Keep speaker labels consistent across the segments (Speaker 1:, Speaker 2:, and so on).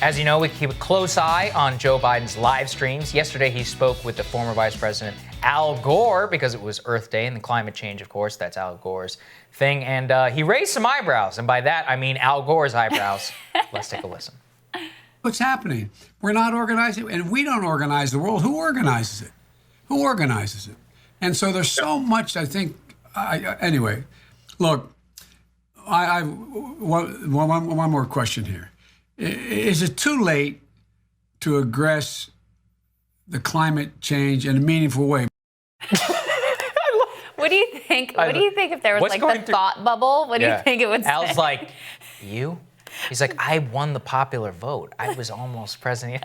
Speaker 1: As you know, we keep a close eye on Joe Biden's live streams. Yesterday, he spoke with the former Vice President Al Gore because it was Earth Day and the climate change, of course. That's Al Gore's thing. And he raised some eyebrows. And by that, I mean Al Gore's eyebrows. Let's take a listen.
Speaker 2: What's happening? We're not organizing, and we don't organize the world. Who organizes it? Who organizes it? And so there's so much, I think, anyway, look, one more question here. Is it too late to address the climate change in a meaningful way?
Speaker 3: What do you think? What do you think if there was like the thought bubble? What do you think it would say?
Speaker 1: Al's like, you? He's like, I won the popular vote. I was almost president.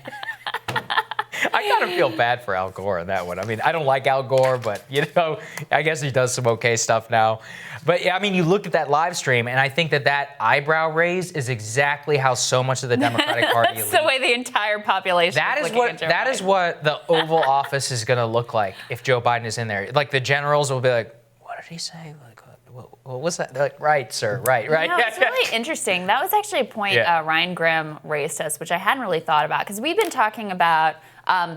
Speaker 1: I kind of feel bad for Al Gore on that one. I mean, I don't like Al Gore, but, you know, I guess he does some okay stuff now. But, yeah, I mean, you look at that live stream, and I think that eyebrow raise is exactly how so much of the Democratic Party
Speaker 3: That's the way the entire population
Speaker 1: That is what the Oval Office is going to look like if Joe Biden is in there. Like, the generals will be like, what did he say? Like, what was that? They're like, right, sir, right.
Speaker 3: You know, it's really interesting. That was actually a point Ryan Grimm raised to us, which I hadn't really thought about, because we've been talking about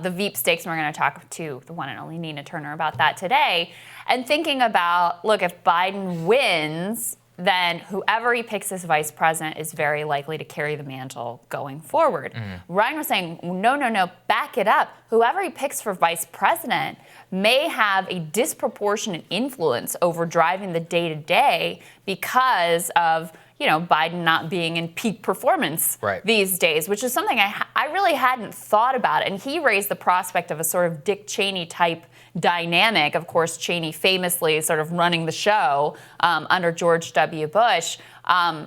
Speaker 3: the Veep stakes, and we're going to talk to the one and only Nina Turner about that today, and thinking about, look, if Biden wins, then whoever he picks as vice president is very likely to carry the mantle going forward. Ryan was saying, no, back it up. Whoever he picks for vice president may have a disproportionate influence over driving the day-to-day because of, you know, Biden not being in peak performance these days, which is something I really hadn't thought about. And he raised the prospect of a sort of Dick Cheney type dynamic. Of course, Cheney famously sort of running the show under George W. Bush,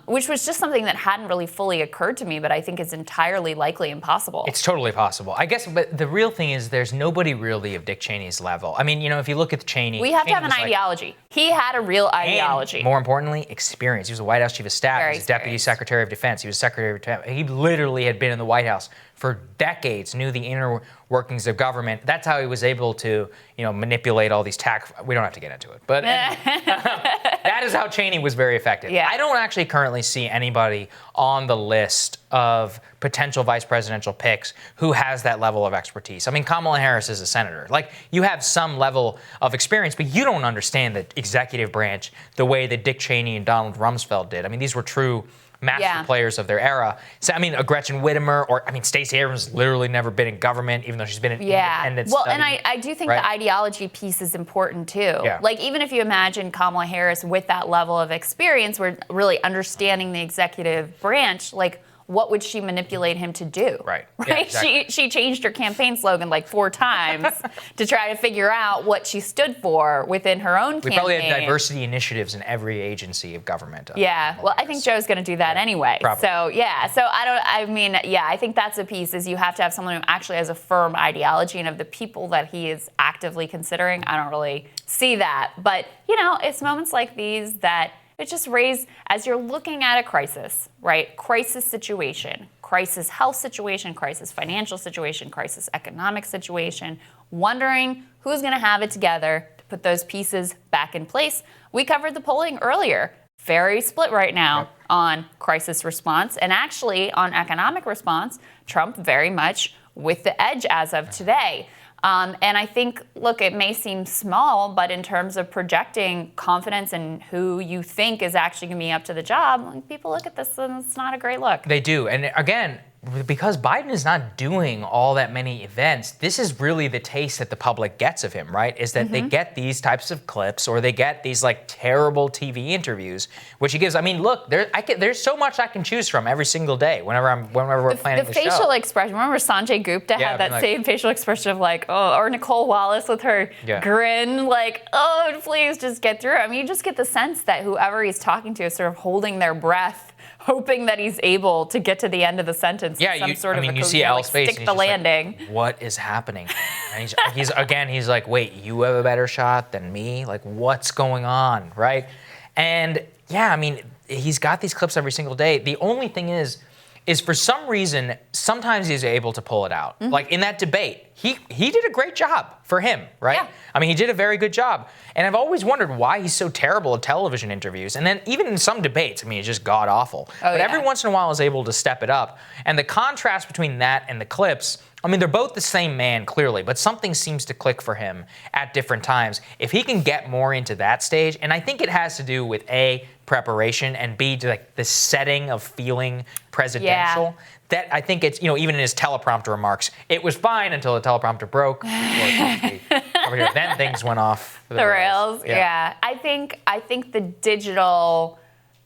Speaker 3: which was just something that hadn't really fully occurred to me, but I think is entirely likely and possible.
Speaker 1: It's totally possible. I guess, but the real thing is there's nobody really of Dick Cheney's level. I mean, you know, if you look at Cheney...
Speaker 3: We have to have an ideology. He had a real ideology.
Speaker 1: And more importantly, experience. He was the White House Chief of Staff. He was Deputy Secretary of Defense. He was Secretary of Defense. He literally had been in the White House for decades, knew the inner workings of government. That's how he was able to, you know, manipulate all these tax... We don't have to get into it. But that is how Cheney was very effective.
Speaker 3: Yeah.
Speaker 1: I don't actually currently see anybody on the list of potential vice presidential picks who has that level of expertise. I mean, Kamala Harris is a senator. Like, you have some level of experience, but you don't understand the executive branch the way that Dick Cheney and Donald Rumsfeld did. I mean, these were true master players of their era. So, I mean, a Gretchen Whitmer, or, I mean, Stacey Abrams literally never been in government, even though she's been in independent
Speaker 3: Well,
Speaker 1: study,
Speaker 3: and I do think the ideology piece is important, too. Like, even if you imagine Kamala Harris with that level of experience, we're really understanding the executive branch, like, what would she manipulate him to do?
Speaker 1: Right. Yeah, exactly.
Speaker 3: She changed her campaign slogan like 4 times to try to figure out what she stood for within her own campaign.
Speaker 1: We probably have diversity initiatives in every agency of government.
Speaker 3: Well, I think Joe's going to do that anyway.
Speaker 1: Probably.
Speaker 3: So, I think that's a piece, is you have to have someone who actually has a firm ideology, and of the people that he is actively considering, I don't really see that. But, you know, it's moments like these that it just raise, as you're looking at a crisis, right? Crisis situation, crisis health situation, crisis financial situation, crisis economic situation, wondering who's going to have it together to put those pieces back in place. We covered the polling earlier. Very split right now on crisis response, and actually on economic response, Trump very much with the edge as of today. And I think, look, it may seem small, but in terms of projecting confidence in who you think is actually going to be up to the job, people look at this and it's not a great look.
Speaker 1: They do. And again, because Biden is not doing all that many events, this is really the taste that the public gets of him, right? Is that they get these types of clips, or they get these like terrible TV interviews, which he gives. I mean, look, there's so much I can choose from every single day whenever we're planning the show.
Speaker 3: The facial expression. Remember Sanjay Gupta had that same facial expression of like, oh, or Nicole Wallace with her grin, like, oh, please just get through. I mean, you just get the sense that whoever he's talking to is sort of holding their breath, hoping that he's able to get to the end of the sentence.
Speaker 1: You see Al's face,
Speaker 3: stick the landing.
Speaker 1: Like, what is happening? And he's like, wait, you have a better shot than me? Like, what's going on, right? And yeah, I mean, he's got these clips every single day. The only thing is, is for some reason, sometimes he's able to pull it out.
Speaker 3: Mm-hmm.
Speaker 1: Like in that debate, he did a great job for him, right?
Speaker 3: Yeah.
Speaker 1: I mean, he did a very good job. And I've always wondered why he's so terrible at television interviews. And then even in some debates, I mean, it's just god awful. But every once in a while is able to step it up. And the contrast between that and the clips, I mean, they're both the same man, clearly, but something seems to click for him at different times. If he can get more into that stage, and I think it has to do with A, preparation, and B, like the setting of feeling presidential. That I think it's, even in his teleprompter remarks, it was fine until the teleprompter broke. Then things went off
Speaker 3: the rails. Yeah. I think the digital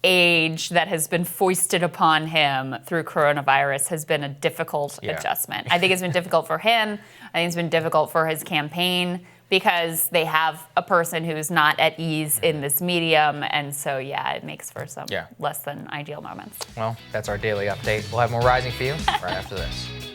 Speaker 3: age that has been foisted upon him through coronavirus has been a difficult adjustment. I think it's been difficult for him. I think it's been difficult for his campaign because they have a person who's not at ease in this medium. And so, it makes for some less than ideal moments.
Speaker 1: Well, that's our daily update. We'll have more Rising for you right after this.